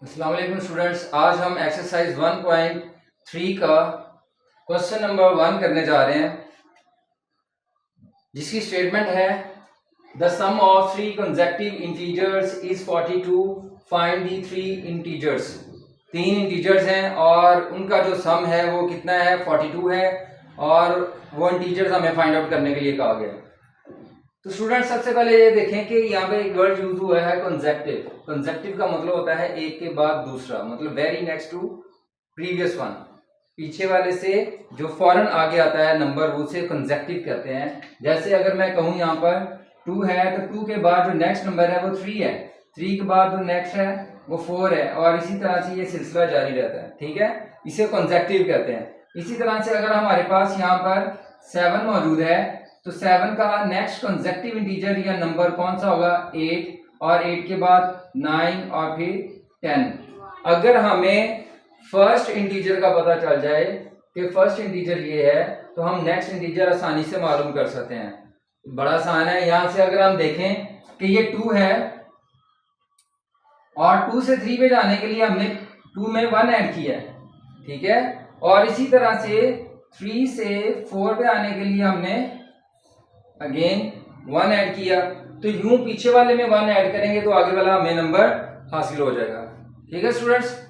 अस्सलाम वालेकुम स्टूडेंट्स, आज हम एक्सरसाइज 1.3 का क्वेश्चन नंबर 1 करने जा रहे हैं, जिसकी स्टेटमेंट है the sum of three consecutive integers is 42, find the three integers. तीन इंटीजर्स हैं और उनका जो सम है वो कितना है, 42 है, और वो इंटीजर्स हमें फाइंड आउट करने के लिए कहा गया है। तो स्टूडेंट सबसे पहले ये देखें कि यहाँ पे एक वर्ड यूज हुआ है कंसेक्टिव। कंसेक्टिव का मतलब होता है एक के बाद दूसरा, मतलब very next to previous one, पीछे वाले से जो फौरन आगे आता है नंबर, वो उसे कंसेक्टिव कहते हैं। जैसे अगर मैं कहूँ यहाँ पर 2 है तो 2 के बाद जो नेक्स्ट नंबर है वो 3 है, 3 के बाद जो नेक्स्ट है वो 4 है, और इसी तरह से ये सिलसिला जारी रहता है। ठीक है, इसे कंसेक्टिव कहते हैं। इसी तरह से अगर हमारे पास यहाँ पर 7 मौजूद है तो 7 का नेक्स्ट कंसेक्टिव इंटीजर या नंबर कौन सा होगा, 8, और 8 के बाद 9 और फिर 10। अगर हमें फर्स्ट इंटीजर का पता चल जाए कि फर्स्ट इंटीजर ये है तो हम नेक्स्ट इंटीजर आसानी से मालूम कर सकते हैं। बड़ा आसान है। यहां से अगर हम देखें कि ये 2 है और 2 से 3 पे जाने के लिए हमने 2 में 1 ऐड किया है, ठीक है, और इसी तरह से 3 से 4 पे आने के लिए हमने अगेन 1 ऐड किया। तो यूं पीछे वाले में 1 ऐड करेंगे तो आगे वाला हमें नंबर हासिल हो जाएगा। ठीक है स्टूडेंट्स,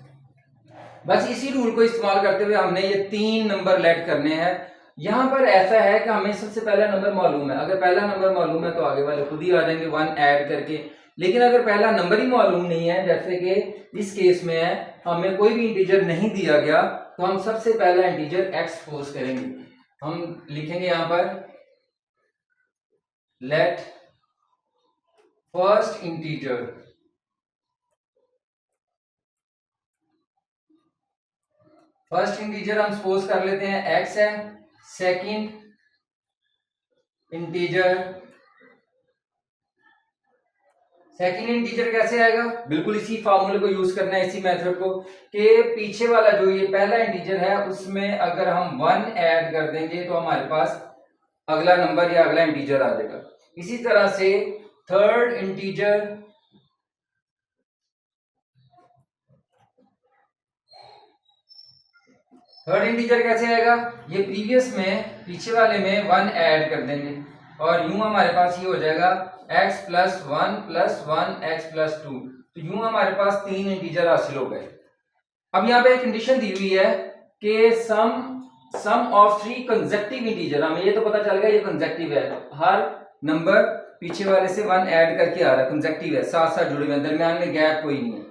बस इसी रूल को इस्तेमाल करते हुए हमने ये 3 नंबर लेट करने हैं। यहां पर ऐसा है कि हमें सबसे पहला नंबर मालूम है। अगर पहला नंबर मालूम है तो आगे वाले खुद ही आ जाएंगे 1 ऐड करके। लेकिन अगर पहला नंबर ही मालूम नहीं है, जैसे कि इस केस में है, हमें कोई भी इंटीजर नहीं दिया गया, तो हम सबसे पहला इंटीजर x सपोज करेंगे। हम लिखेंगे यहां पर लेट फर्स्ट इंटीजर हम सपोज कर लेते हैं x है। सेकंड इंटीजर कैसे आएगा, बिल्कुल इसी फार्मूले को यूज करना है, इसी मेथड को, कि पीछे वाला जो ये पहला इंटीजर है उसमें अगर हम 1 ऐड कर देंगे तो हमारे पास अगला नंबर या अगला इंटीजर आ जाएगा। इसी तरह से थर्ड इंटीजर कैसे आएगा, ये प्रीवियस में पीछे वाले में 1 ऐड कर देंगे और यूं हमारे पास ये हो जाएगा x plus 1 plus 1 x plus 2। तो यूं हमारे पास 3 इंटीजर हासिल हो गए। अब यहाँ पे एक कंडीशन दी हुई है कि सम ऑफ 3 कंसेक्टिव इंटीजर, हमें ये तो पता चल गया ये कंसेक्टिव है, हर नंबर पीछे वाले से 1 ऐड करके आ रहा है, कंसेक्टिव है, साथ साथ जुड़े हुए, दरमियान में गैप कोई नहीं है।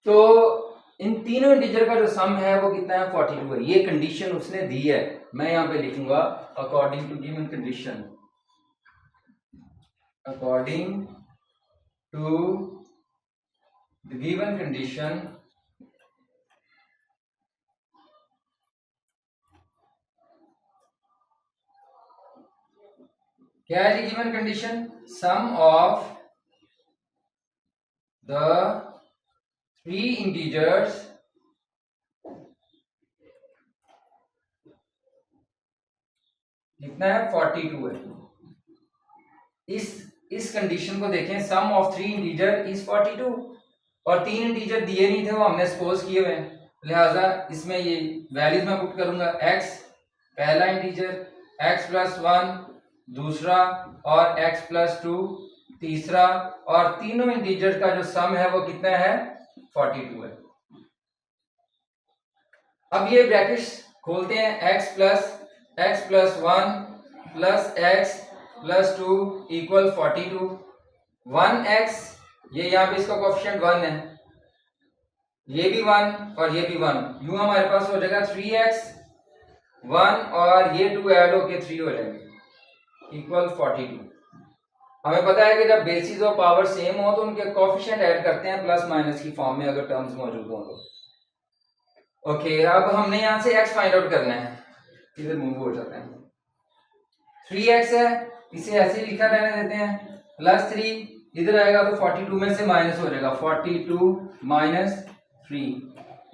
तो इन तीनों इंटीजर का जो सम है वो कितना है, 42 है। ये कंडीशन उसने दी है, मैं यहां पे लिखूंगा according to given condition, according to the given condition क्या है जी given condition, sum of the 3 integers कितना है, 42 है। इस कंडीशन को देखें, सम ऑफ 3 इंटीजर इज 42, और 3 इंटीजर दिए नहीं थे, वो हमने सपोज किए हुए हैं, लिहाजा इसमें ये वैल्यूज मैं पुट करूंगा। x पहला इंटीजर, x प्लस 1 दूसरा, और x प्लस 2 तीसरा, और तीनों इंटीजर का जो सम है वो कितना है, 42 है। अब ये ब्रैकेट्स खोलते हैं, x plus 1 plus x plus 2 equal 42, 1x, ये यहाँ पे इसका कोएफिशिएंट 1 है, ये भी 1 और ये भी 1, यूं हमारे पास हो जाएगा 3x 1 और ये 2 ऐड होके 3 हो जाएंगे इक्वल 42। हमें पता है कि जब बेसिस और पावर सेम हो तो उनके कोएफिशिएंट ऐड करते हैं प्लस माइनस की फॉर्म में, अगर टर्म्स मौजूद हो तो। ओके, अब हमने यहां से x फाइंड आउट करना है, इधर मूव हो जाता है, 3x है, इसे ऐसे ही लिखा रहने देते हैं, प्लस 3 इधर आएगा तो 42 में से माइनस हो जाएगा, 42 माइनस 3,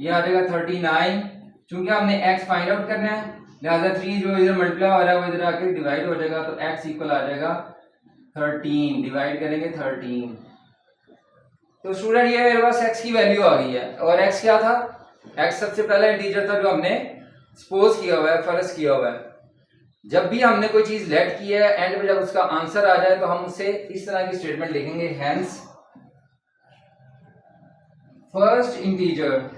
ये आ जाएगा 39। चूंकि हमने x फाइंड आउट करना है लिहाजा 3 जो इधर मल्टीप्लाई हो रहा है वो इधर आके डिवाइड हो जाएगा, तो x इक्वल आ जाएगा 13, डिवाइड करेंगे 13, तो स्टूडेंट ये मेरे पास x की वैल्यू आ गई है, और x क्या था, x सबसे पहला इंटीजर था जो हमने सपोज किया हुआ है, फर्ज किया हुआ है। जब भी हमने कोई चीज लेट की है, एंड में जब उसका आंसर आ जाए तो हम उससे इस तरह की स्टेटमेंट लिखेंगे, हेंस फर्स्ट इंटीजर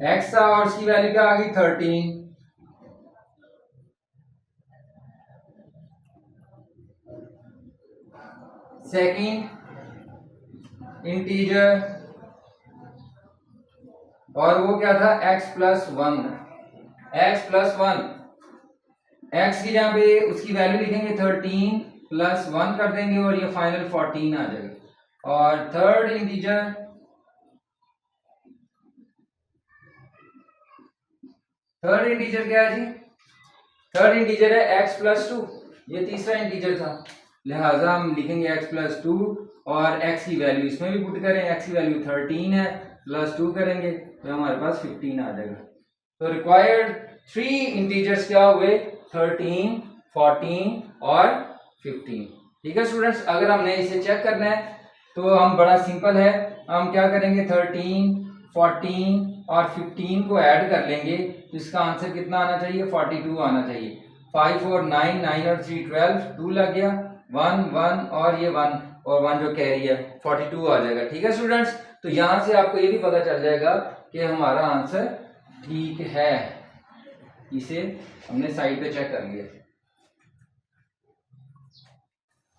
x था और उसकी वैल्यू क्या आ गई 13। सेकेंड इंटीजर, और वो क्या था x plus one, x plus one, x की जहाँ पे उसकी वैल्यू लिखेंगे 13 प्लस वन कर देंगे और ये फाइनल 14 आ जाएगा। और थर्ड इंटीजर, थर्ड इंटीजर क्या है जी, थर्ड इंटीजर है x प्लस टू, ये तीसरा इंटीजर था, लिहाजा हम लिखेंगे x प्लस टू और x की वैल्यू इसमें भी पुट करें, x की वैल्यू 13 है, प्लस 2 करेंगे तो हमारे पास 15 आ जाएगा। तो रिक्वायर्ड थ्री इंटीजर्स क्या हुए, 13, 14 और 15। ठीक है स्टूडेंट्स, अगर हमने इसे चेक करना है तो हम बड़ा सिंपल है, हम क्या करेंगे 13, 14 और 15 को ऐड कर लेंगे तो इसका आंसर कितना आना चाहिए, 42 आना चाहिए। 5 और 9, 9 और 3 12, 2 लग गया, 1 1 और ये 1 और 1 जो कैरी है 42 आ जाएगा। ठीक है स्टूडेंट्स, तो यहां से आपको ये भी पता चल जाएगा कि हमारा आंसर ठीक है, इसे हमने साइड पे चेक कर लिया।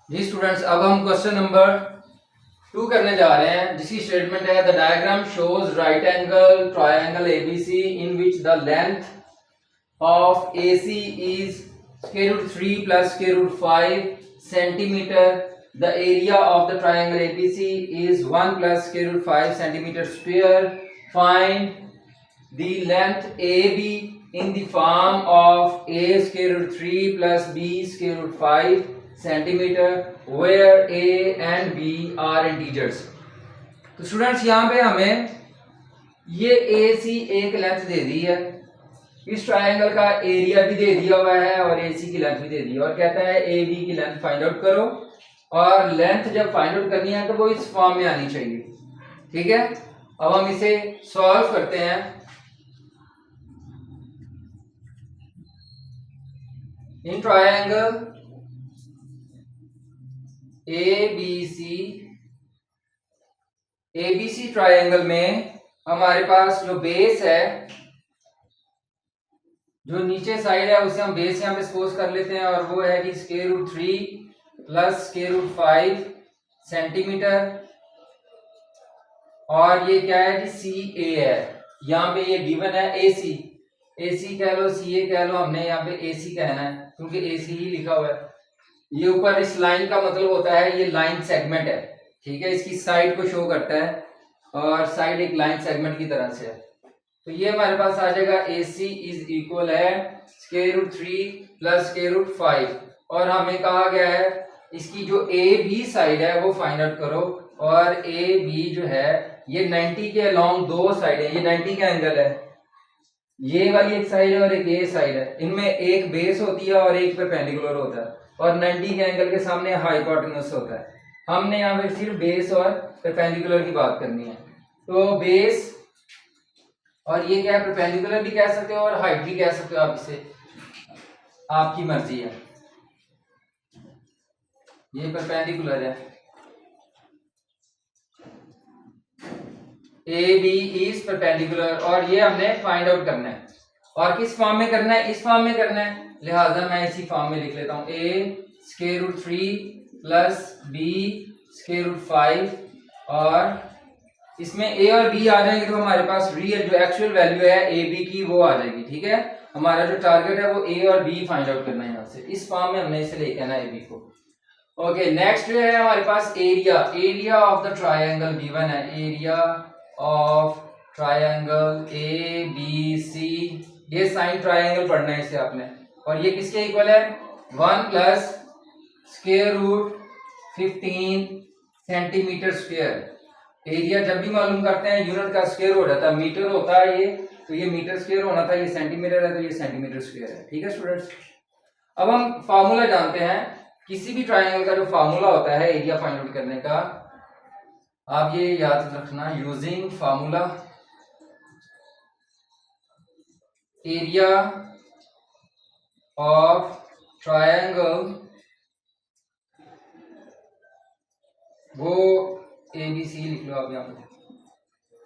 जी स्टूडेंट्स, अब हम क्वेश्चन नंबर 2 करने जा रहे हैं, जिसकी स्टेटमेंट है the diagram shows right angle triangle ABC in which the length of AC is √3 plus √5 centimeter. The area of the triangle ABC is 1 plus √5 centimeter square. Find the length AB in the form of A √3 plus B √5 centimeter, where A and B are integers. तो students यहाँ पे हमें ये AC एक length दे दी है, इस triangle का area भी दे दिया हुआ है और AC की लेंथ भी दे दी है, और कहता है AB की लेंथ फाइंड आउट करो, और लेंथ जब फाइंड आउट करनी है तो वो इस फॉर्म में आनी चाहिए। ठीक है, अब हम इसे सॉल्व करते हैं। इन ट्रायंगल ABC ट्रायंगल में हमारे पास जो बेस है, जो नीचे साइड है उसे हम बेस यहाँ पे सपोज कर लेते हैं, और वो है कि √3 प्लस √5 सेंटीमीटर, और ये क्या है कि CA है, यहाँ पे ये गिवन है AC कह लो, CA कह लो, हमने यहाँ पे AC कहना है क्योंकि AC ही लिखा हुआ है। ये ऊपर इस लाइन का मतलब होता है ये लाइन सेगमेंट है। ठीक है, इसकी साइड को शो करता है और साइड एक लाइन सेगमेंट की तरह से है। तो ये हमारे पास आ जाएगा AC इज इक्वल है √3 प्लस √5, और हमें कहा गया है इसकी जो AB साइड है वो फाइंड आउट करो, और AB जो है ये 90 के अलोंग दो साइड है, ये 90 का एंगल है, ये वाली एक साइड है और एक ये साइड है, इनमें एक बेस होती है और एक परपेंडिकुलर होता है, और 90 के एंगल के सामने हाइपोटेन्यूज होता है। हमने यहाँ पे सिर्फ बेस और परपेंडिकुलर की बात करनी है, तो बेस और ये क्या है, परपेंडिकुलर भी कह सकते हो और हाइट भी कह सकते हो आप इसे, आपकी मर्जी है। ये परपेंडिकुलर है, AB इज परपेंडिकुलर, और ये हमने फाइंड आउट करना है, और किस फॉर्म में करना है, इस फॉर्म में करना है, लिहाजा मैं इसी फॉर्म में लिख लेता हूं, A √3 प्लस B √5, और इसमें A और B आ जाएंगे तो हमारे पास रियल जो एक्चुअल वैल्यू है AB की वो आ जाएगी। ठीक है, हमारा जो टारगेट है वो A और B फाइंड आउट करना है, यहाँ से इस फॉर्म में हमने इसे लेके आना है AB को। ओके, नेक्स्ट जो है हमारे पास area of the triangle given है, एरिया ऑफ ट्रायंगल ABC, ये साइन ट्रायंगल पढ़ना है इसे आपने, और ये किसके इक्वल है, 1 प्लस √15 सेंटीमीटर स्क्वायर। एरिया जब भी मालूम करते हैं यूनिट का स्क्वायर हो जाता है, मीटर होता है ये, तो ये मीटर स्क्वायर होना था, ये सेंटीमीटर है तो ये सेंटीमीटर स्क्वायर है। ठीक है स्टूडेंट्स, अब हम फार्मूला जानते हैं, किसी भी ट्राइंगल का जो फार्मूला होता है एरिया फाइंड आउट करने का, आप ये याद रखना, using formula area of triangle, वो ABC लिख लो आप यहाँ पे,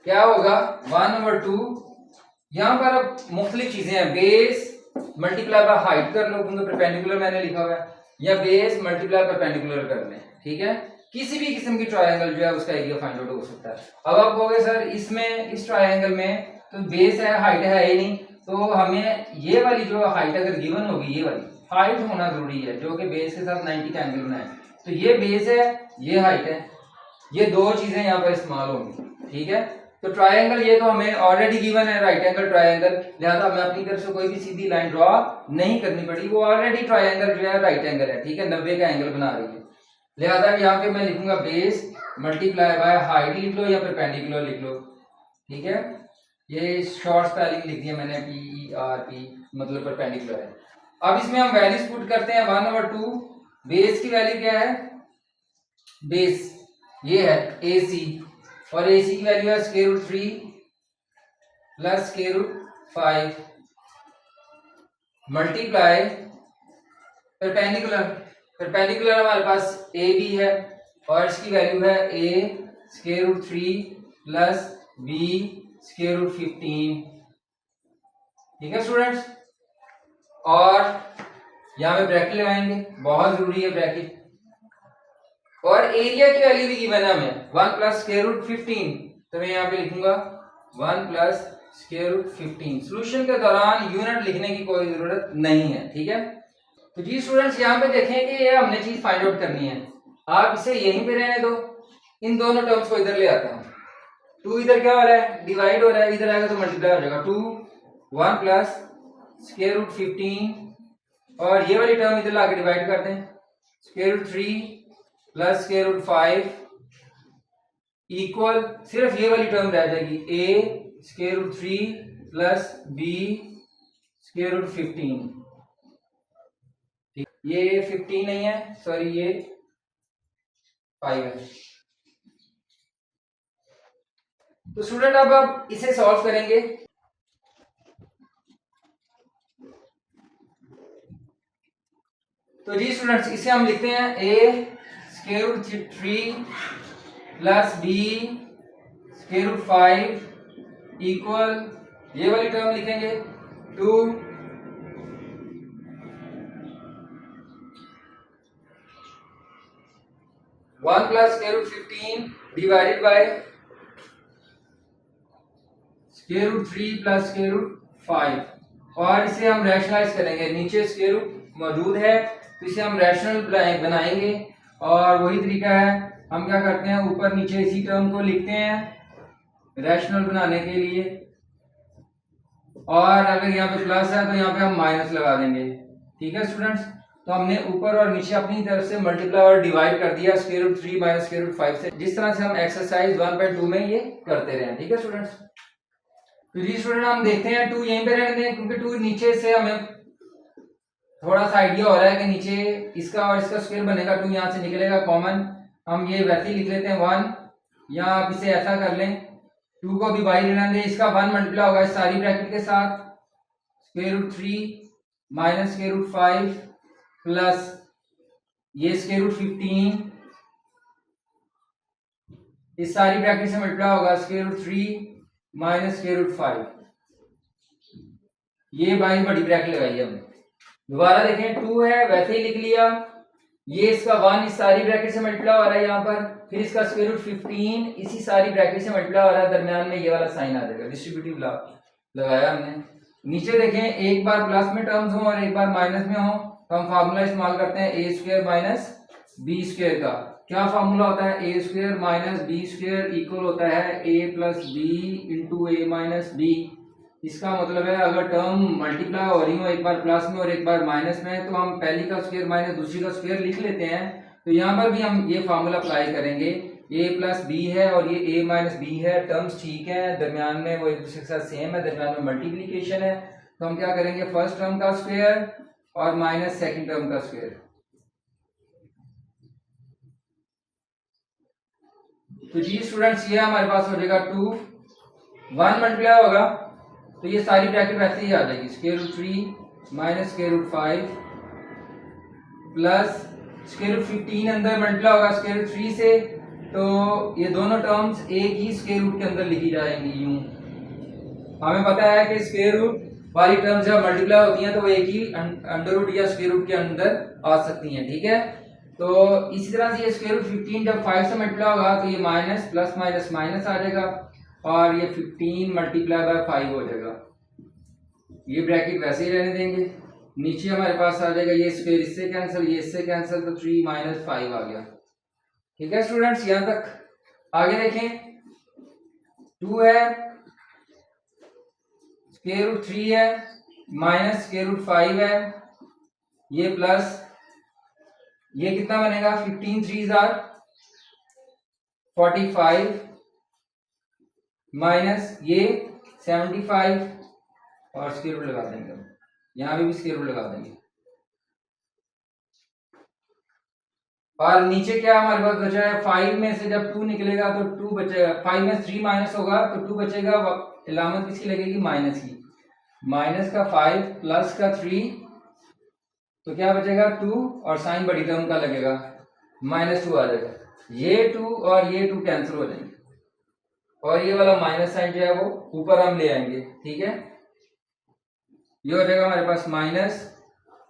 क्या होगा 1/2, यहाँ पर अब मुख्तलिफ चीजें हैं, बेस मल्टीप्लाई बाय हाइट कर लो क्योंकि परपेंडिकुलर मैंने लिखा हुआ है, या बेस मल्टीप्लाई परपेंडिकुलर कर लें, ठीक है। किसी भी किस्म की ट्रायंगल जो है उसका एरिया फाइंड आउट हो सकता है। अब आप कहोगे सर इसमें इस ट्रायंगल में तो बेस है हाइट है ही नहीं, तो हमें ये वाली जो हाइट अगर गिवन होगी, ये वाली हाइट होना जरूरी है जो कि बेस के साथ 90 का एंगल बनाए, तो ये बेस है ये हाइट है, ये दो चीजें यहाँ पर इस्तेमाल होंगी, ठीक है। तो ट्रायंगल ये तो हमें ऑलरेडी गिवन है राइट एंगल ट्रायंगल, लिहाजा हमें अपनी तरफ से कोई भी सीधी लाइन ड्रॉ नहीं करनी पड़ी, वो ऑलरेडी ट्रायंगल जो है राइट एंगल है, ठीक है, 90 का एंगल बना रही है। लिहाजा यहाँ पे मैं लिखूंगा बेस मल्टीप्लाई बाय हाइट लिख लो या परपेंडिकुलर लिख लो, ठीक है। ये शॉर्ट स्पेलिंग लिख दिया मैंने, PERP मतलब परपेंडिकुलर है। अब इसमें हम वैल्यूज पुट करते हैं 1/2, बेस की वैल्यू क्या है, बेस ये है AC, और AC की वैल्यू है √3 प्लस √5 मल्टीप्लाई परपेंडिकुलर, परपेंडिकुलर हमारे पास AB है और इसकी वैल्यू है A √3 प्लस B √15, ठीक है स्टूडेंट्स। और यहाँ पे ब्रैकेट लगाएंगे, बहुत जरूरी है ब्रैकेट, और एरिया की वैल्यू भी गिवन है हमें 1 प्लस √15, तो मैं यहाँ पे लिखूंगा 1 प्लस √15। सॉल्यूशन के दौरान यूनिट लिखने की कोई जरूरत नहीं है, ठीक है। तो जी स्टूडेंट्स यहाँ पे देखें कि ये हमने चीज फाइंड आउट करनी है, आप इसे यहीं पे रहने दो, इन दोनों टर्म्स को इधर ले आता हूँ। 2 इधर क्या हो रहा है, डिवाइड हो रहा है, इधर आएगा तो मल्टीप्लाई हो जाएगा, 2 1 प्लस √15, और ये वाली टर्म इधर लाके डिवाइड कर दें, √3 प्लस √5 इक्वल, सिर्फ ये वाली टर्म रह जाएगी A √3 प्लस B √15, ठीक, ये 15 नहीं है, सॉरी ये 5 है। तो स्टूडेंट अब आप इसे सॉल्व करेंगे, तो जी स्टूडेंट्स इसे हम लिखते हैं A √3 प्लस B √5 इक्वल, ये वाली टर्म लिखेंगे 2 1 प्लस √15 डिवाइडेड बाय √3 प्लस √5, और इसे हम रैशनलाइज करेंगे, नीचे स्क्वायर रूट मौजूद है तो इसे हम रैशनल बनाएंगे, और वही तरीका है, हम क्या करते हैं ऊपर नीचे इसी टर्म को लिखते हैं रैशनल बनाने के लिए, और अगर यहाँ पे प्लस है तो यहाँ पे हम माइनस लगा देंगे, ठीक है स्टूडेंट्स। तो हमने ऊपर और नीचे अपनी तरफ से मल्टीप्लाई और डिवाइड कर दिया √3 माइनस √5 से, जिस तरह से हम एक्सरसाइज 1.2 में ये करते रहे, ठीक है स्टूडेंट्स। तो जी स्टूडेंट हम देखते हैं 2 यहीं पे रहने दें, क्योंकि 2 नीचे से हमें थोड़ा सा आइडिया हो रहा है कि नीचे इसका और इसका स्क्वायर बनेगा, 2 यहाँ से निकलेगा कॉमन, हम ये वैसे ही लिख लेते हैं 1, या आप इसे ऐसा कर लें 2 को भी बाहर रहने दें, इसका 1 मल्टीप्लाई होगा इस सारी ब्रैकेट के साथ √3 माइनस √5 प्लस ये √15, इस सारी ब्रैकेट से मल्टीप्लाई होगा √3 माइनस √5, ये बाई बड़ी ब्रैकेट लगाई हमने। दोबारा देखें 2 है वैसे ही लिख लिया, ये इसका 1 इस सारी ब्रैकेट से मल्टीप्लाई हो रहा है यहाँ पर, फिर इसका √15 इसी सारी ब्रैकेट से मल्टीप्लाई हो रहा है, दरमियान में ये वाला साइन आ जाएगा, डिस्ट्रीब्यूटिव लगाया हमने। नीचे देखें एक बार प्लस में टर्म्स हो और एक बार माइनस में हो, तो हम फार्मूला इस्तेमाल करते हैं A² माइनस B² का। क्या फार्मूला होता है, A² माइनस B² इक्वल होता है A plus B into A minus B। इसका मतलब है अगर टर्म मल्टीप्लाई हो रही हो एक बार प्लस में और एक बार माइनस में, तो हम पहली का स्क्वायर माइनस दूसरी का स्क्वायर लिख लेते हैं। तो यहाँ पर भी हम ये फार्मूला अप्लाई करेंगे, A प्लस B है और ये A माइनस B है, टर्म्स ठीक है, दरमियान में वो एक दूसरे के साथ सेम है, दरमियान में मल्टीप्लीकेशन है, तो हम क्या करेंगे फर्स्ट टर्म का स्क्वायर और माइनस सेकंड टर्म का स्क्वायर। तो जी स्टूडेंट्स ये हमारे पास हो जाएगा 2, 1 मल्टीप्लाई होगा तो ये सारी ब्रैकेट वैसे ही आ जाएगी, square root 3 minus square root 5 plus square root 15 अंदर मल्टीप्लाई होगा स्क्वायर रूट 3 से, तो ये दोनों टर्म्स एक ही स्क्वायर रूट के अंदर लिखी जाएंगी। यूं हमें पता है कि स्क्वायर रूट वाली टर्म्स जब मल्टीप्लाई होती हैं तो वो एक ही अंडर रूट या स्क्वायर रूट के अंदर आ सकती हैं, ठीक है। तो इसी तरह से ये स्क्वायर रूट 15 जब 5 से मल्टीप्लाई होगा तो ये माइनस प्लस माइनस माइनस आ जाएगा और ये 15 मल्टीप्लाई बाय 5 हो जाएगा। ये ब्रैकेट वैसे ही रहने देंगे, नीचे हमारे पास आ जाएगा ये स्क्वायर इससे कैंसिल, ये इससे कैंसिल, तो 3 माइनस 5 आ गया। ठीक है स्टूडेंट्स, यहां तक आगे देखें। 2 है, स्क्वायर रूट 3 है, माइनस स्क्वायर रूट 5 है, ये प्लस ये कितना बनेगा 15 3 आर 45 माइनस ये 75 और स्क्वायर रूट लगा देंगे, यहां पे भी स्क्वायर रूट लगा देंगे। और नीचे क्या हमारे पास बचा है, 5 में से जब 2 निकलेगा तो 2 बचेगा, 5 में 3 माइनस होगा तो 2 बचेगा, अलामत किसकी लगेगी, माइनस की। माइनस का 5 प्लस का 3 तो क्या बचेगा 2 और साइन बड़ी टर्म का लगेगा -2 आ जाएगा। ये 2 और ये 2 कैंसिल हो जाएंगे और ये वाला माइनस साइन जो है वो ऊपर हम ले आएंगे, ठीक है। ये हो जाएगा हमारे पास माइनस।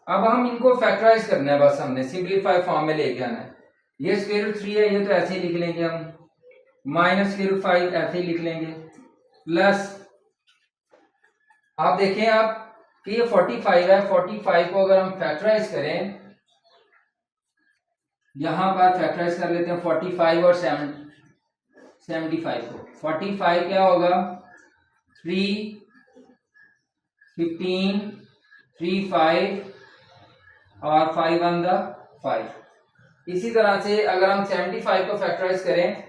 अब हम इनको फैक्टराइज करना है, बस हमने सिंपलीफाई फॉर्म में लेके आना है। ये स्क्वायर रूट 3 है, ये तो ऐसे ही लिख लेंगे हम, माइनस स्क्वायर रूट 5 ऐसे ही लिख लेंगे, प्लस आप देखें आप कि ये 45 है, 45 को अगर हम फैक्टराइज करें, यहां पर फैक्टराइज कर लेते हैं 45 और 75 को। 45 क्या होगा 3 15 3 5 और 5 on the 5। इसी तरह से अगर हम 75 को फैक्टराइज करें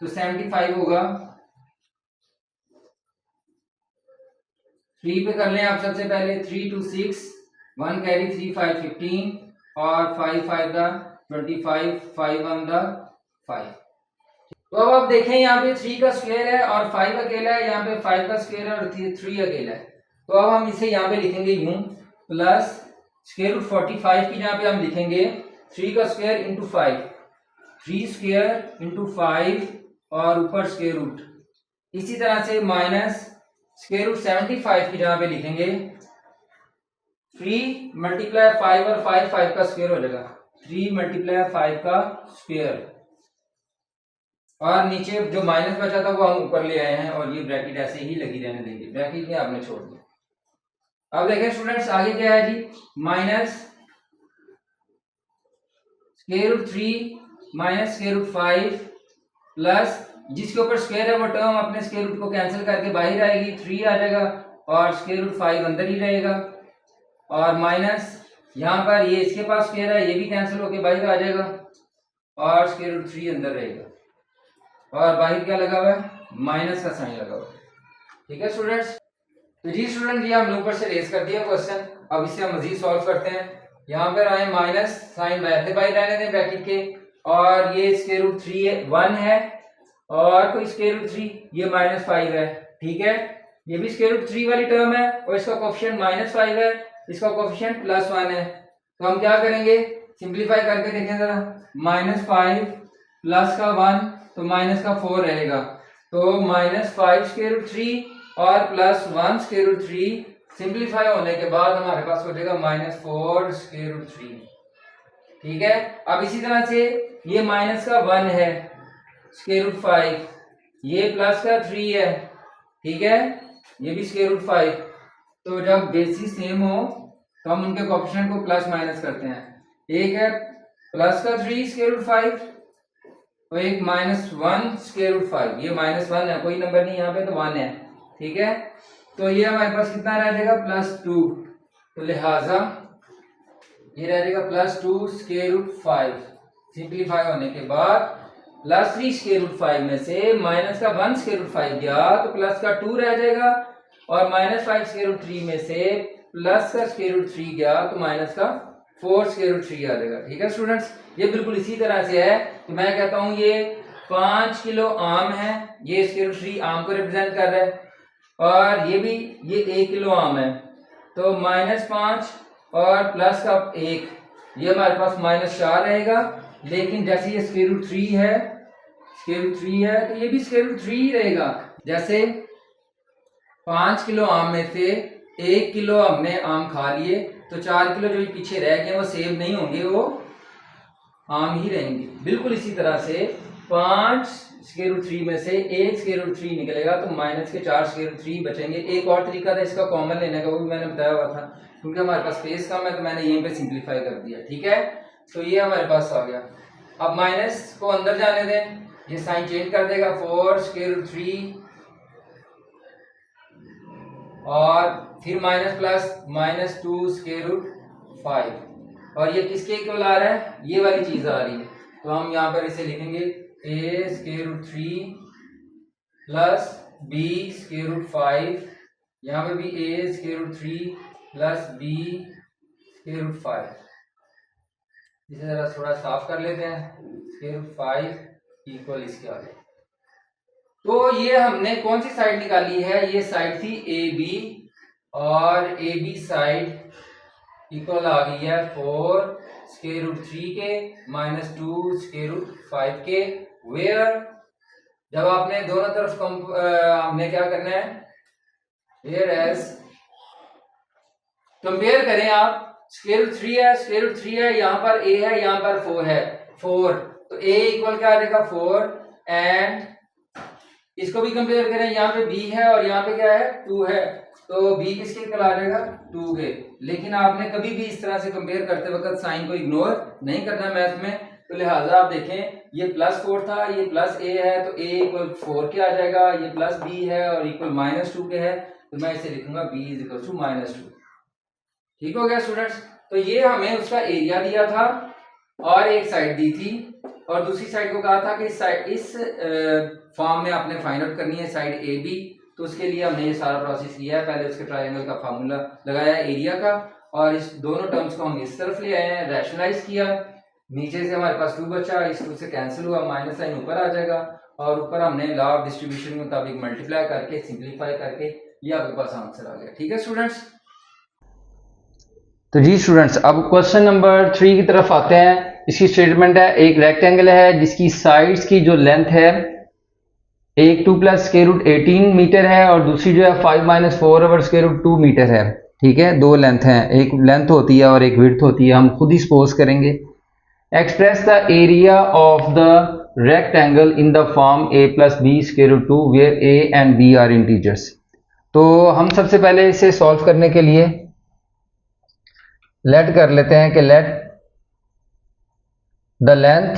तो 75 होगा 3 पे कर लें आप सबसे पहले, 3 2 6 1 कैरी 3 5 15 और 5 5 द 25 5 on the 5। तो अब आप देखें यहाँ पे 3 का स्क्वायर है और 5 अकेला है, यहाँ पे 5 का स्क्वायर है और 3 अकेला है। तो अब हम इसे यहाँ पे लिखेंगे यूं, प्लस स्क्वायर रूट 45 की जहाँ पे हम लिखेंगे 3 का स्क्वायर इंटू 5, 3 स्क्वायर इंटू 5 और ऊपर स्क्वायर रूट। इसी तरह से माइनस स्क्वायर रूट 75 की जहाँ पे लिखेंगे 3 मल्टीप्लाई 5 और 5 का स्क्वायर हो जाएगा, 3 मल्टीप्लाई 5 का स्क्वायर। और नीचे जो माइनस बचा था वो हम ऊपर ले आए हैं और ये ब्रैकेट ऐसे ही लगी रहने देंगे, ब्रैकेट में आपने छोड़ दिया। अब देखें स्टूडेंट्स आगे क्या है जी, minus square root 3 minus square root 5 plus जिसके ऊपर स्क्वायर है वो टर्म अपने स्क्वायर रूट को कैंसिल करके बाहर आएगी, 3 आ जाएगा और स्क्वायर रूट 5 अंदर ही रहेगा, और माइनस यहाँ पर ये इसके पास स्क्वायर है, ये भी कैंसिल होके बाहर आ जाएगा और स्क्वायर रूट 3 अंदर रहेगा और बाहर क्या लगा हुआ है, माइनस का साइन लगा हुआ है। ठीक है स्टूडेंट्स, तो जी स्टूडेंट ये हमने ऊपर से रेज कर दिया क्वेश्चन, अब इसे हम मजीद सॉल्व करते हैं। यहाँ पर आए माइनस साइन वैसे बाहर रहने दें ब्रैकेट के, और ये स्क्वायर रूट 3 है 1 है और कोई स्क्वायर रूट 3 ये -5 है, ठीक है। ये भी स्क्वायर रूट 3 वाली टर्म है और इसका कोएफिशिएंट -5 है, इसका कोएफिशिएंट +1 है। तो हम क्या करेंगे, सिंपलीफाई करके देखें जरा, -5 प्लस का 1 तो माइनस का 4 रहेगा, तो -5 स्क्वायर रूट 3 और +1 स्क्वायर रूट 3 सिंपलीफाई होने के बाद हमारे पास हो जाएगा -4 स्क्वायर रूट 3। ठीक है, अब इसी तरह से ये माइनस का 1 है स्क्वायर रूट 5, ये प्लस का 3 है, ठीक है, ये भी स्क्वायर रूट 5। तो जब बेसिस सेम हो तो हम उनके कोएफिशिएंट को प्लस माइनस करते हैं, एक है प्लस का 3 स्क्वायर रूट 5 तो एक -1 स्क्वायर रूट 5, ये -1 है, कोई नंबर नहीं यहाँ पे तो 1 है, ठीक है। तो ये हमारे पास कितना रह जाएगा +2, तो लिहाजा ये रह जाएगा +2 स्क्वायर रूट 5। सिंपलीफाई होने के बाद +3 स्क्वायर रूट 5 में से माइनस का 1 स्क्वायर रूट 5 गया तो प्लस का 2 रह जाएगा, और -5 स्क्वायर रूट 3 में से प्लस का स्क्वायर रूट 3 गया तो माइनस का 4 स्क्वायर रूट 3 आ जाएगा। ठीक है स्टूडेंट्स, ये बिल्कुल इसी तरह से है कि मैं कहता हूं ये 5 किलो आम है, ये स्क्वायर रूट 3 आम को रिप्रेजेंट कर रहा है, और ये भी ये 1 किलो आम है, तो -5 और प्लस का 1, ये हमारे पास -4 रहेगा। लेकिन जैसे ये स्क्वायर रूट 3 है, स्क्वायर रूट 3 है, तो ये भी स्क्वायर रूट 3 ही रहेगा। जैसे 5 किलो आम में से 1 किलो हमने आम खा लिए, तो 4 किलो जो पीछे रह गए वो सेव नहीं होंगे, वो आम ही रहेंगे। बिल्कुल इसी तरह से 5 स्क्वायर रूट 3 में से 1 स्क्वायर रूट 3 निकलेगा, तो माइनस के 4 स्क्वायर रूट 3 बचेंगे। एक और तरीका था इसका कॉमन लेने का, वो भी मैंने बताया हुआ था, क्योंकि हमारे पास स्पेस कम है तो मैंने यहीं पे सिंप्लीफाई कर दिया। ठीक है, तो ये हमारे पास आ गया। अब माइनस को अंदर जाने दें, ये साइन चेंज कर देगा, 4 स्क्वायर रूट 3 और फिर माइनस प्लस -2 स्क्वायर रूट 5, और ये किसके इक्वल आ रहा है, ये वाली चीज आ रही है, तो हम यहाँ पर इसे लिखेंगे a square root 3 plus b square root 5, यहाँ पे भी a square root 3 plus b square root 5। इसे जरा थोड़ा साफ कर लेते हैं, स्क्वायर रूट 5 इक्वल इसके आ गए। तो ये हमने कौन सी साइड निकाली है, ये साइड थी ए बी, और ए बी साइड इक्वल आ गई है 4 स्क्वायर रूट 3 के -2 स्क्वायर रूट 5 के। वेयर जब आपने दोनों तरफ हमने क्या करना है, वेयर एज कंपेयर करें आप, स्क्वायर रूट 3 है, स्क्वायर रूट 3 है, यहाँ पर a है, यहाँ पर 4 है, 4, तो a इक्वल क्या आ जाएगा 4, एंड इसको भी कंपेयर करें, यहाँ पे b है और यहाँ पे क्या है 2 है, तो b किसके इक्वल आ जाएगा 2 के। लेकिन आपने कभी भी इस तरह से कंपेयर करते वक्त साइन को इग्नोर नहीं करना मैथ में, तो लिहाजा आप देखें ये +4 था, ये प्लस a है, तो a इक्वल 4 के आ जाएगा, ये प्लस b है और इक्वल -2 के है, तो मैं इसे लिखूंगा b इज इक्वल टू -2। ठीक हो गया स्टूडेंट्स, तो ये हमें उसका एरिया दिया था और एक साइड दी थी, और दूसरी साइड को कहा था कि इस फॉर्म में आपने फाइंड आउट करनी है साइड ए बी, तो उसके लिए हमने ये सारा प्रोसेस किया है। पहले उसके ट्रायंगल का फार्मूला लगाया एरिया का, और इस दोनों टर्म्स को हम इस तरफ ले आए हैं, रैशनलाइज किया, नीचे से हमारे पास 2 बचा, इस 2 से कैंसिल हुआ, माइनस साइन ऊपर आ जाएगा, और ऊपर हमने लॉ ऑफ डिस्ट्रीब्यूशन के मुताबिक मल्टीप्लाई करके सिंप्लीफाई करके ये आपके पास आंसर आ गया। ठीक है स्टूडेंट्स, तो जी स्टूडेंट्स, अब क्वेश्चन नंबर 3 की तरफ आते हैं। इसकी स्टेटमेंट है, एक रेक्टेंगल है जिसकी साइड्स की जो लेंथ है एक 2 + स्क्वायर रूट 18 मीटर है, और दूसरी जो है 5 - 4 ओवर स्क्वायर रूट 2 मीटर है। ठीक है, दो लेंथ हैं, एक लेंथ होती है और एक विड्थ होती है, हम खुद ही सपोज करेंगे। Express the area of the rectangle in the form a + b square root 2 where a and b are integers. तो हम सबसे पहले इसे सॉल्व करने के लिए लेट कर लेते हैं कि let the length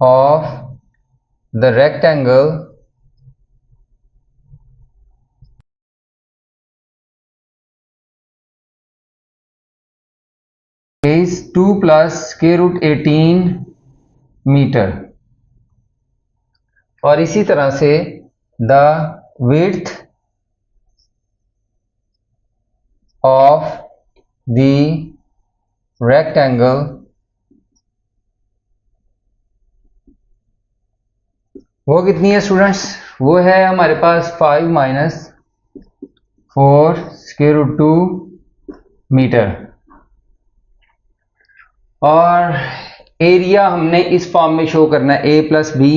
of the rectangle is 2 + square root 18 metre, और इसी तरह से the width of the rectangle वो कितनी है स्टूडेंट्स, वो है हमारे पास 5 - 4 स्क्वायर रूट 2 मीटर, और एरिया हमने इस फॉर्म में शो करना है a + b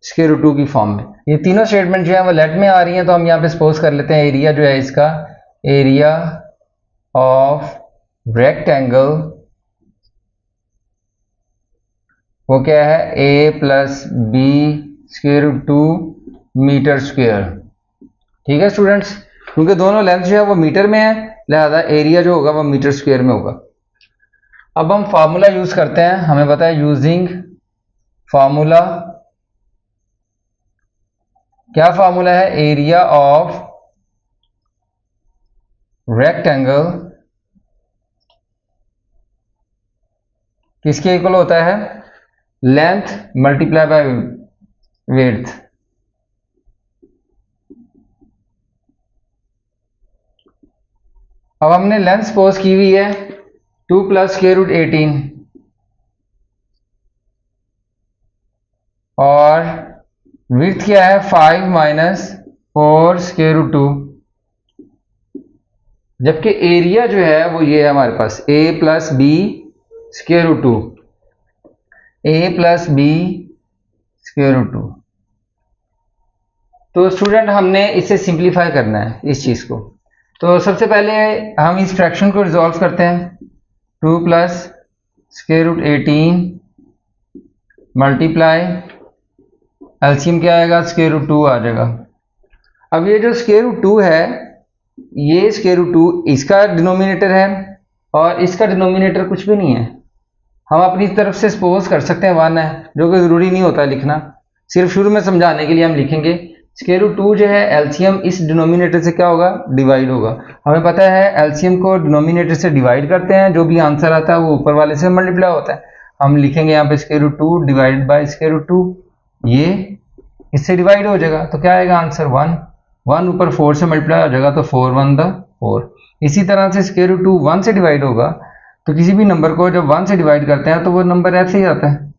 स्क्वायर रूट 2 की फॉर्म में। ये तीनों स्टेटमेंट जो है वो लेट में आ रही हैं, तो हम यहाँ पे सपोज कर लेते हैं एरिया जो है इसका, एरिया ऑफ रेक्टेंगल वो क्या है a + b square root 2 metre square. ठीक है स्टूडेंट्स, क्योंकि दोनों लेंथ जो है वो मीटर में है, लिहाजा एरिया जो होगा वो मीटर स्क्वायर में होगा। अब हम फार्मूला यूज करते हैं, हमें पता है यूजिंग फार्मूला, क्या फार्मूला है, एरिया ऑफ रेक्टेंगल किसके इक्वल होता है, लेंथ मल्टीप्लाई बाय विड्थ। अब हमने लेंथ सपोज की हुई है 2 प्लस स्क्वायर रूट 18 और विड्थ क्या है 5 माइनस 4 स्क्वायर रूट 2, जबकि एरिया जो है वो ये है हमारे पास a plus b square root 2, a plus b square root 2। तो स्टूडेंट हमने इसे सिंप्लीफाई करना है इस चीज़ को। तो सबसे पहले हम इस फ्रैक्शन को रिजॉल्व करते हैं। 2 plus square root 18 multiply LCM क्या आएगा स्क्वायर रूट 2 आ जाएगा। अब ये जो स्क्वायर रूट 2 है ये स्क्वायर रूट 2 इसका डिनोमिनेटर है और इसका डिनोमिनेटर कुछ भी नहीं है। हम अपनी तरफ से सपोज कर सकते हैं 1 है, जो कि ज़रूरी नहीं होता लिखना, सिर्फ शुरू में समझाने के लिए हम लिखेंगे। स्क्वायर रूट 2 जो है एलसीएम इस डिनोमिनेटर से क्या होगा डिवाइड होगा। हमें पता है एलसीएम को डिनोमिनेटर से डिवाइड करते हैं, जो भी आंसर आता है वो ऊपर वाले से मल्टीप्लाई होता है। हम लिखेंगे यहाँ पे square root 2 divided by square root 2, ये इससे डिवाइड हो जाएगा तो क्या आएगा आंसर 1। 1 ऊपर 4 से मल्टीप्लाई हो जाएगा तो 4 1 द 4। इसी तरह से स्क्वायर रूट 2 1 से डिवाइड होगा, तो किसी भी नंबर को जब 1 से डिवाइड करते हैं तो वो नंबर ऐसे ही आता है,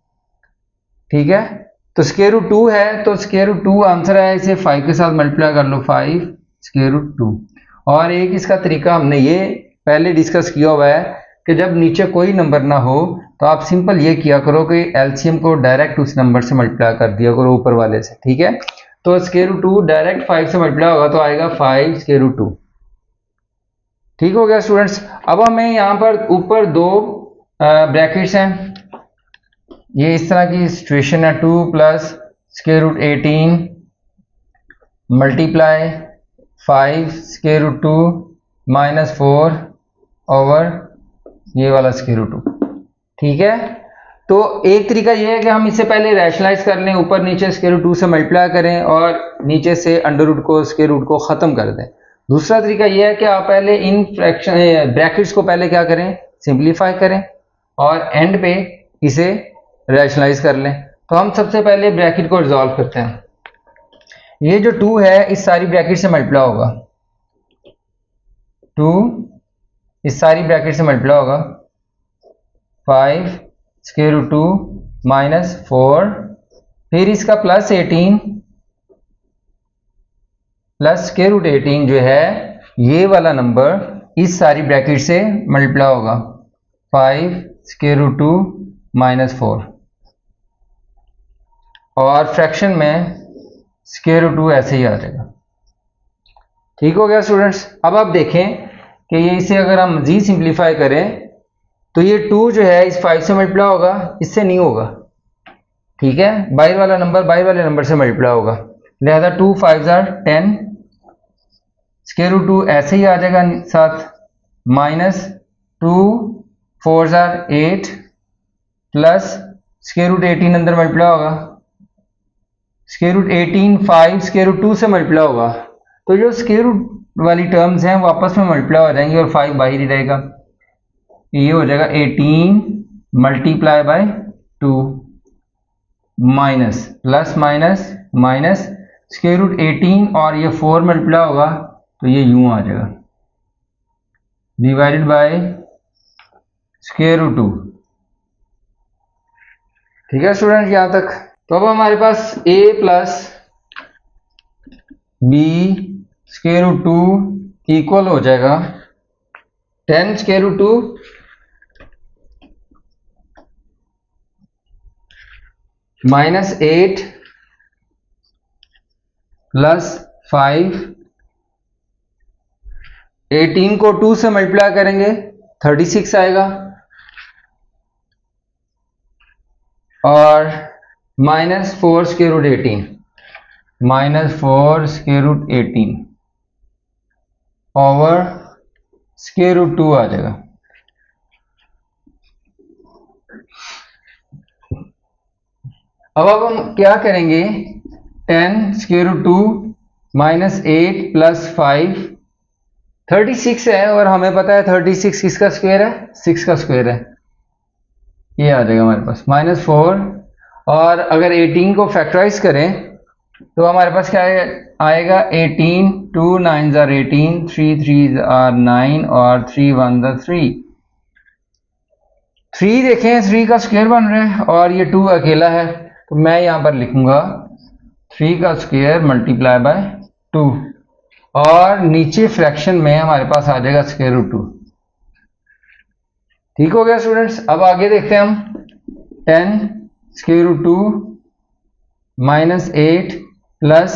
ठीक है। तो स्क्वायर रूट 2 है तो स्क्वायर रूट 2 आंसर है, इसे 5 के साथ मल्टीप्लाई कर लो 5 स्क्वायर रूट 2। और एक इसका तरीका हमने ये पहले डिस्कस किया हुआ है कि जब नीचे कोई नंबर ना हो तो आप सिंपल ये किया करो कि एलसीएम को डायरेक्ट उस नंबर से मल्टीप्लाई कर दिया करो ऊपर वाले से, ठीक है। तो स्क्वायर रूट 2 डायरेक्ट 5 से मल्टीप्लाई होगा तो आएगा 5 स्क्वायर रूट 2, ठीक हो गया स्टूडेंट्स। अब हमें यहाँ पर ऊपर दो ब्रैकेट्स हैं, ये इस तरह की सिचुएशन है। 2 plus square root 18 multiply 5 square root 2 minus 4 over ये वाला स्क्वायर रूट 2, ठीक है। तो एक तरीका ये है कि हम इसे पहले रैशनलाइज कर लें, ऊपर नीचे स्क्वायर रूट 2 से मल्टीप्लाई करें और नीचे से अंडर रूट को स्क्वायर रूट को ख़त्म कर दें। दूसरा तरीका ये है कि आप पहले इन फ्रैक्शन ब्रैकेट्स को पहले क्या करें सिंप्लीफाई करें और एंड पे इसे रैशनलाइज कर लें। तो हम सबसे पहले ब्रैकेट को रिजॉल्व करते हैं। ये जो 2 है इस सारी ब्रैकेट से मल्टीप्लाई होगा, 2 इस सारी ब्रैकेट से मल्टीप्लाई होगा 5 स्क्वायर रूट 2 माइनस 4, फिर इसका प्लस 18 प्लस स्क्वायर रूट 18 जो है ये वाला नंबर इस सारी ब्रैकेट से मल्टीप्लाई होगा 5 स्क्वायर रूट 2 माइनस 4 और फ्रैक्शन में स्क्वायर रूट 2 ऐसे ही आ जाएगा, ठीक हो गया स्टूडेंट्स। अब आप देखें कि ये इसे अगर हम मजीद सिंप्लीफाई करें तो ये 2 जो है इस 5 से मल्टीप्लाई होगा, इससे नहीं होगा, ठीक है। बाहर वाला नंबर बाहर वाले नंबर से मल्टीप्लाई होगा, लिहाजा 2 5 10 स्क्वायर रूट 2 ऐसे ही आ जाएगा साथ, माइनस 2 4 8 प्लस स्क्वायर रूट 18 अंदर मल्टीप्लाई होगा, स्क्वायर रूट 18 5 स्क्वायर रूट 2 से मल्टीप्लाई होगा, तो जो स्क्वायर रूट वाली टर्म्स हैं वो आपस में मल्टीप्लाई हो जाएंगी और 5 बाहर ही रहेगा। ये हो जाएगा 18 multiply by 2 minus plus minus minus square root 18 और ये 4 मल्टीप्लाई होगा तो ये यूं आ जाएगा डिवाइडेड बाय स्क्वायर रूट 2, ठीक है स्टूडेंट यहाँ तक। तो अब हमारे पास a plus b square root 2 equal हो जाएगा 10 स्क्वायर रूट 2 माइनस 8 प्लस 5, 18 को 2 से मल्टीप्लाई करेंगे 36 आएगा और minus 4 square root 18 minus 4 square root 18 over square root 2 आ जाएगा। अब हम क्या करेंगे 10 स्क्वायर रूट 2 माइनस 8 प्लस 5 36 है और हमें पता है 36 किसका स्क्वायर है 6 का स्क्वायर है, ये आ जाएगा हमारे पास माइनस 4 और अगर 18 को फैक्टराइज करें तो हमारे पास क्या आएगा 18, 2 9s are 18, 3 3s are 9 और 3 1s are 3। 3 देखें 3 का स्क्वायर बन रहा है और ये 2 अकेला है, तो मैं यहाँ पर लिखूंगा 3 का स्क्वायर मल्टीप्लाई बाय 2 और नीचे फ्रैक्शन में हमारे पास आ जाएगा स्क्वायर रूट 2। ठीक हो गया स्टूडेंट्स। अब आगे देखते हैं हम 10 स्क्वायर रूट 2 माइनस 8 प्लस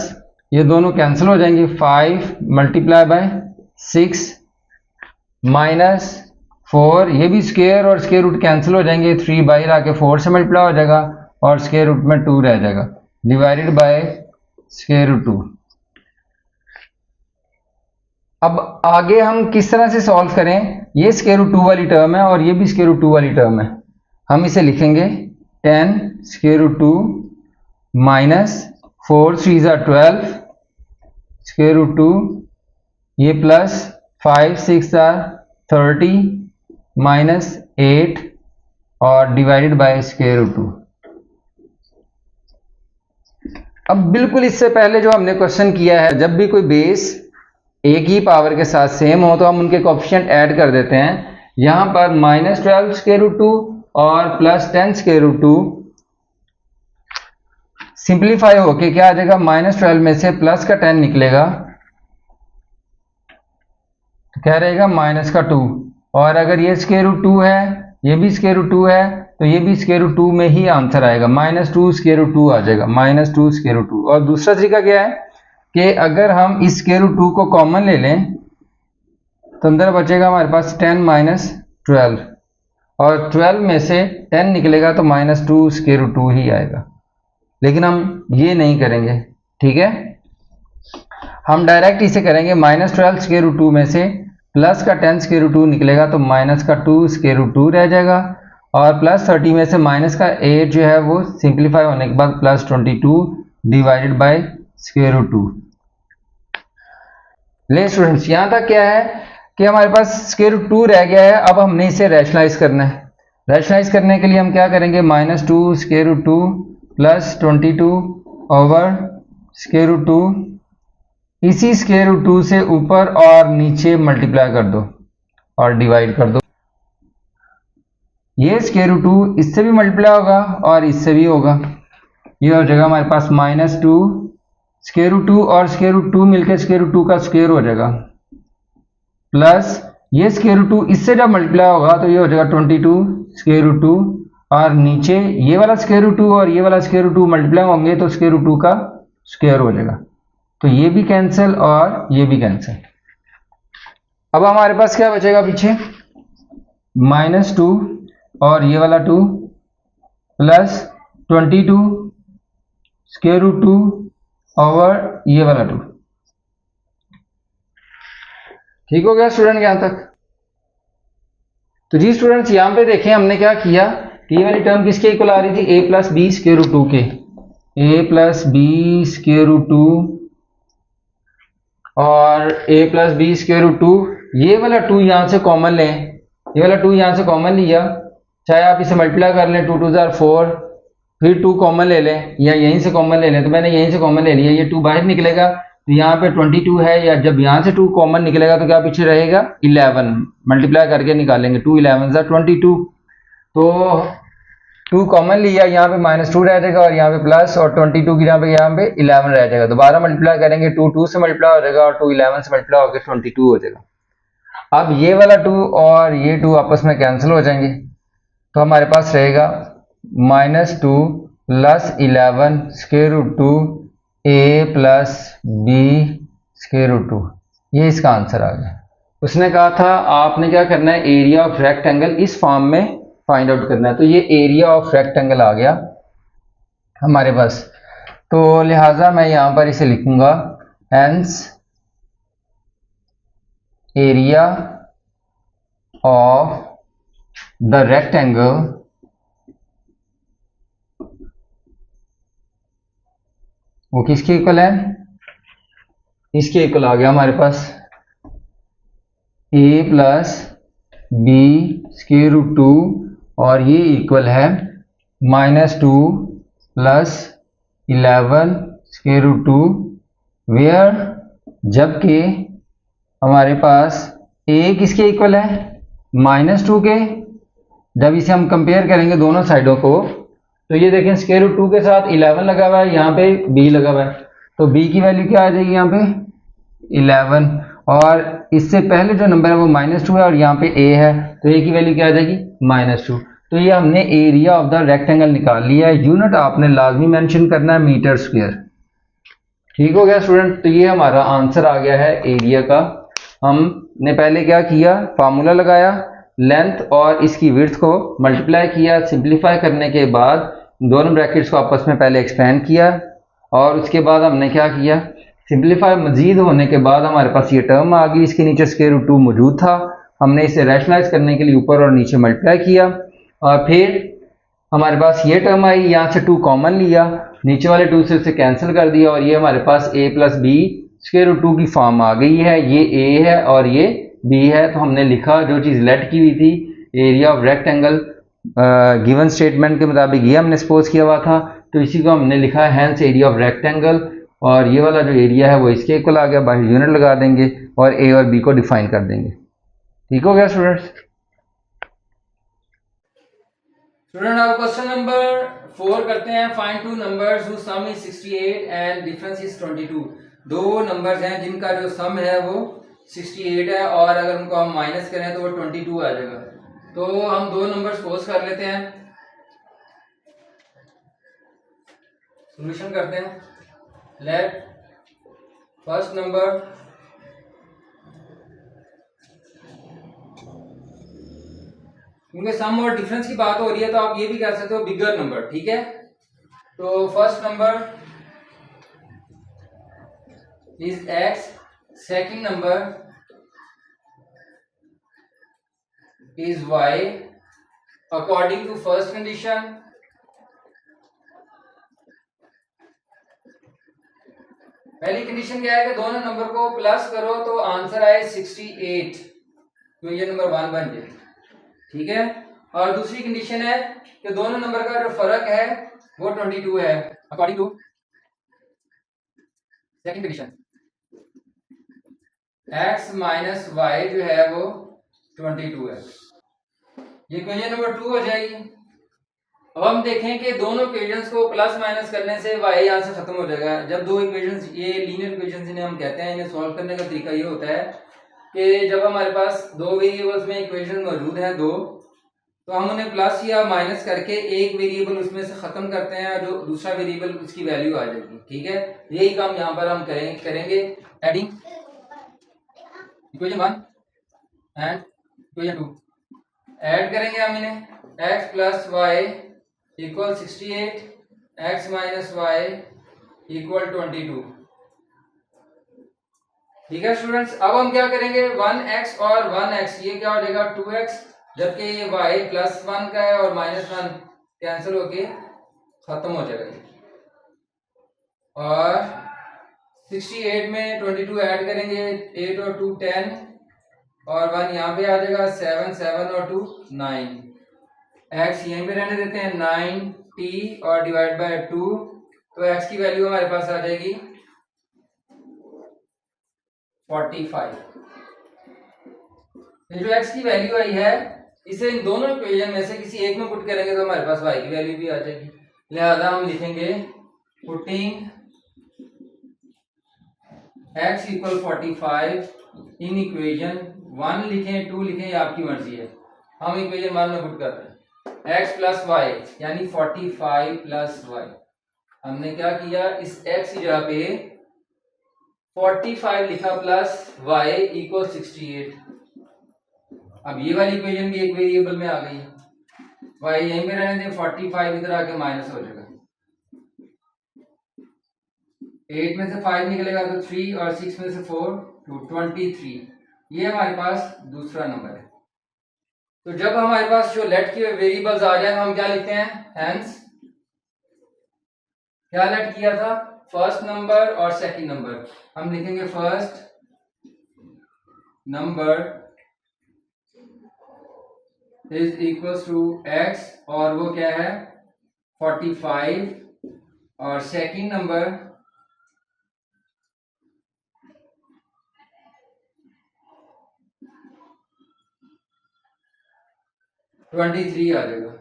ये दोनों कैंसिल हो जाएंगे 5 मल्टीप्लाई बाय 6 माइनस 4 ये भी स्क्वायर और स्क्वायर रूट कैंसिल हो जाएंगे 3 बाहर आके 4 से मल्टीप्लाई हो जाएगा और स्क्वायर रूट में 2 रह जाएगा डिवाइडेड बाय स्क्वायर रूट 2। अब आगे हम किस तरह से सॉल्व करें, ये स्क्वायर रूट 2 वाली टर्म है और ये भी स्क्वायर रूट 2 वाली टर्म है। हम इसे लिखेंगे 10 square root 2 minus 4 3 are 12 square root 2 ये प्लस 5 6 are 30 माइनस 8 और डिवाइडेड बाय स्क्वायर रूट 2। अब बिल्कुल इससे पहले जो हमने क्वेश्चन किया है, जब भी कोई बेस एक ही पावर के साथ सेम हो तो हम उनके कोएफिशिएंट ऐड कर देते हैं। यहां पर -12 स्क्वायर रूट 2 और +10 स्क्वायर रूट 2 सिंप्लीफाई होके क्या आ जाएगा, -12 में से प्लस का 10 निकलेगा तो क्या रहेगा माइनस का 2 और अगर ये स्क्वायर रूट 2 है ये भी स्क्वायर रूट 2 है तो ये भी स्क्वायर रूट 2 में ही आंसर आएगा, -2 स्क्वायर रूट 2 आ जाएगा, -2 स्क्वायर रूट 2। और दूसरा तरीका क्या है कि अगर हम इस स्क्वायर रूट 2 को कॉमन ले लें तो अंदर बचेगा हमारे पास 10 माइनस 12 और 12 में से 10 निकलेगा तो -2 स्क्वायर रूट 2 ही आएगा। लेकिन हम ये नहीं करेंगे, ठीक है, हम डायरेक्ट इसे करेंगे -12 स्क्वायर रूट 2 में से प्लस का 10 स्क्वायर रूट 2 निकलेगा तो माइनस का 2 स्क्वायर रूट 2 रह जाएगा और प्लस 30 में से माइनस का 8 जो है वो सिंप्लीफाई होने के बाद +22 डिवाइडेड बाय स्क्वायर रूट 2। ले स्टूडेंट्स यहां तक क्या है कि हमारे पास स्क्वायर रूट 2 रह गया है। अब हमने इसे रैशनलाइज करना है। रैशनलाइज करने के लिए हम क्या करेंगे, -2 square root 2 plus 22 over square root 2, इसी स्क्वायर रूट 2 से ऊपर और नीचे मल्टीप्लाई कर दो और डिवाइड कर दो। ये स्क्वायर रूट 2 इससे भी मल्टीप्लाई होगा और इससे भी होगा, ये हो जाएगा हमारे पास -2 स्क्वायर रूट 2 और स्क्वायर रूट 2 मिलकर स्क्वायर रूट 2 का स्क्वायर हो जाएगा प्लस ये स्क्वायर रूट 2 इससे जब मल्टीप्लाई होगा तो ये हो जाएगा 22 स्क्वायर रूट 2 और नीचे ये वाला स्क्वायर रूट 2 और ये वाला स्क्वायर रूट 2 मल्टीप्लाई होंगे तो स्क्वायर रूट 2 का स्क्वायर हो जाएगा, तो ये भी कैंसिल और ये भी कैंसिल। अब हमारे पास क्या बचेगा पीछे, -2 और ये वाला 2 प्लस 22 स्क्वायर रूट 2 ओवर ये वाला 2। ठीक हो गया स्टूडेंट यहां तक। तो जी स्टूडेंट्स यहां पे देखें हमने क्या किया कि ये वाली टर्म किसके इक्वल आ रही थी, a plus b square root 2 के, a plus b square root 2 और a plus b square root 2, ये वाला 2 यहां से कॉमन लें, ये वाला 2 यहां से कॉमन लिया, चाहे आप इसे मल्टीप्लाई कर लें 2 2 4 फिर 2 कॉमन ले लें या यहीं से कॉमन ले लें, तो मैंने यहीं से कॉमन ले लिया, ये 2 बाहर निकलेगा तो यहाँ पे 22 है, या जब यहाँ से 2 कॉमन निकलेगा तो क्या पीछे रहेगा 11, मल्टीप्लाई करके निकालेंगे 2 11 22, तो 2 कॉमन लिया, यहाँ पे -2 रह जाएगा और यहाँ पे प्लस और 22 की यहाँ पे 11 रह जाएगा, दोबारा मल्टीप्लाई करेंगे 2 2 से मल्टीप्लाई हो जाएगा और 2 11 से मल्टीप्लाई होकर 22 हो जाएगा। अब ये वाला 2 और ये 2 आपस में कैंसिल हो जाएंगे तो हमारे पास रहेगा -2 plus 11 square root 2 a plus b square root 2, ये इसका आंसर आ गया। उसने कहा था आपने क्या करना है, एरिया ऑफ रेक्टेंगल इस फॉर्म में फाइंड आउट करना है, तो ये एरिया ऑफ रेक्टेंगल आ गया हमारे पास, तो लिहाजा मैं यहां पर इसे लिखूंगा hence area of the rectangle वो किसके इक्वल है, इसके इक्वल आ गया हमारे पास a plus b square root 2 और ये इक्वल है -2 प्लस 11 स्क्वायर रूट 2 वेयर, जबकि हमारे पास a किसके इक्वल है, -2 के। जब इसे हम कंपेयर करेंगे दोनों साइडों को, तो ये देखें स्क्वायर रूट 2 के साथ 11 लगा हुआ है, यहाँ पे b लगा हुआ है, तो b की वैल्यू क्या आ जाएगी यहाँ पे 11, और इससे पहले जो नंबर है वो -2 है और यहाँ पे a है, तो a की वैल्यू क्या आ जाएगी -2। तो ये हमने एरिया ऑफ द रेक्टेंगल निकाल लिया है। यूनिट आपने लाजमी मेंशन करना है मीटर स्क्वायर। ठीक हो गया स्टूडेंट, तो ये हमारा आंसर आ गया है एरिया का। हमने पहले क्या किया, फार्मूला लगाया, लेंथ और इसकी विड्थ को मल्टीप्लाई किया, सिंप्लीफाई करने के बाद दोनों ब्रैकेट्स को आपस में पहले एक्सपेंड किया, और उसके बाद हमने क्या किया, सिंप्लीफाई मजीद होने के बाद हमारे पास ये टर्म आ गई, इसके नीचे स्क्वायर रूट 2 मौजूद था, हमने इसे रैशनलाइज करने के लिए ऊपर और नीचे मल्टीप्लाई किया, और फिर हमारे पास ये टर्म आई, यहाँ से 2 कॉमन लिया, नीचे वाले 2 से उसे कैंसिल कर दिया, और ये हमारे पास a + b स्क्वायर रूट 2 की फॉर्म आ गई है। ये a है और ये b है, तो हमने लिखा जो चीज़ लेट की हुई थी, area of rectangle given statement के मुताबिक ये हमने सपोज किया हुआ था, तो इसी को हमने लिखा है हैंस एरिया ऑफ रेक्टेंगल, और ये वाला जो एरिया है वो इसके इक्वल आ गया, बाहर यूनिट लगा देंगे और a और b को डिफाइन कर देंगे। ठीक हो गया स्टूडेंट्स। स्टूडेंट अब क्वेश्चन नंबर 4 करते हैं। Find two numbers whose sum is 68 and difference is 22। दो नंबर्स हैं जिनका जो सम है वो 68 है, और अगर उनको हम माइनस करें तो वो 22 आ जाएगा। तो हम दो नंबर सपोज कर लेते हैं, सॉल्यूशन करते हैं। लेट फर्स्ट नंबर क्योंकि सम और डिफरेंस की बात हो रही है तो आप ये भी कह सकते हो बिगर नंबर, ठीक है। तो first number is x, second number is y according to first condition. पहली कंडीशन क्या है कि दोनों नंबर को प्लस करो तो आंसर आए 68, तो ये नंबर 1 बन जाए, ठीक है। और दूसरी कंडीशन है कि दोनों नंबर का जो फर्क है वो 22 है according to second condition. x minus y जो है वो 22 है, ये इक्वेशन नंबर 2 हो जाएगी। अब हम देखें कि दोनों इक्वेशंस को प्लस माइनस करने से y यहाँ से खत्म हो जाएगा। जब दो इक्वेशंस, ये लीनियर इक्वेशंस इन्हें हम कहते हैं, इन्हें सॉल्व करने का तरीका ये होता है कि जब हमारे पास दो वेरिएबल्स में इक्वेशन मौजूद हैं दो, तो हम उन्हें प्लस या माइनस करके एक वेरिएबल उसमें से खत्म करते हैं और जो दूसरा वेरिएबल उसकी वैल्यू आ जाएगी, ठीक है। यही काम यहाँ पर हम करेंगे। Adding equation 1 and equation 2 add करेंगे हम इन्हें, x plus y equal 68, x minus y equal 22, ठीक है स्टूडेंट्स। अब हम क्या करेंगे, 1x और 1x ये क्या हो जाएगा 2x, जबकि ये y प्लस 1 का है और माइनस 1 कैंसिल होके खत्म हो जाएगा। और 68 में 22 ऐड करेंगे, 8 और 2 10, और 1 यहाँ पे आ जाएगा 7, 7 और 2 9, x यहीं पे रहने देते हैं 9t और डिवाइड बाय 2, तो x की वैल्यू हमारे पास आ जाएगी 45। ये जो x की वैल्यू आई है इसे इन दोनों इक्वेशन में से किसी एक में पुट करेंगे तो हमारे पास y की वैल्यू भी आ जाएगी। लिहाजा हम लिखेंगे putting x equal 45 in equation 1 लिखें 2 लिखें, ये आपकी मर्जी है। हम इक्वेशन 1 में पुट कर रहे हैं x प्लस वाई यानी 45 प्लस वाई। हमने क्या किया, इस x की जगह पे 45 लिखा प्लस y इक्वल 68। अब ये वाली इक्वेशन भी एक वेरिएबल में आ गई, y यहीं पे रहने दें, 45 इधर आके माइनस हो जाएगा, 8 में से 5 निकलेगा तो 3 और 6 में से 4 तो 23। ये हमारे पास दूसरा नंबर है। तो जब हमारे पास जो लेट के वेरिएबल्स आ जाए हम क्या लिखते हैं, हेंस क्या लेट किया था, फर्स्ट नंबर और सेकंड नंबर। हम लिखेंगे first number is equals to x और वो क्या है 45, और सेकंड नंबर 23 आ जाएगा।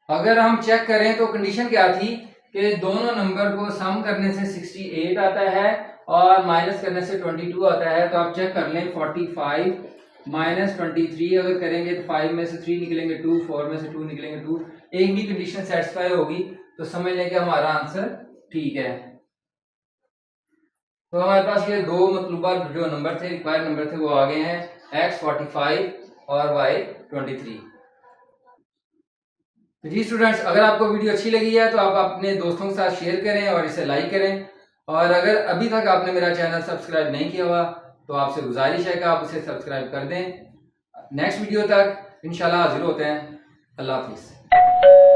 अगर हम चेक करें तो कंडीशन क्या थी कि दोनों नंबर को सम करने से 68 आता है और माइनस करने से 22 आता है। तो आप चेक कर लें 45 माइनस 23 अगर करेंगे तो 5 में से 3 निकलेंगे 2, 4 में से 2 निकलेंगे 2, एक भी कंडीशन सेटिस्फाई होगी तो समझ लें कि हमारा आंसर ठीक है। तो हमारे पास ये दो मतलूबा जो नंबर थे, रिक्वायर्ड नंबर थे, वो आ गए हैं, x 45 और y 23। जी स्टूडेंट्स, अगर आपको वीडियो अच्छी लगी है तो आप अपने दोस्तों के साथ शेयर करें और इसे लाइक करें, और अगर अभी तक आपने मेरा चैनल सब्सक्राइब नहीं किया हुआ तो आपसे गुजारिश है कि आप उसे सब्सक्राइब कर दें। नेक्स्ट वीडियो तक इंशाल्लाह हाजिर होते हैं। अल्लाह हाफिज़।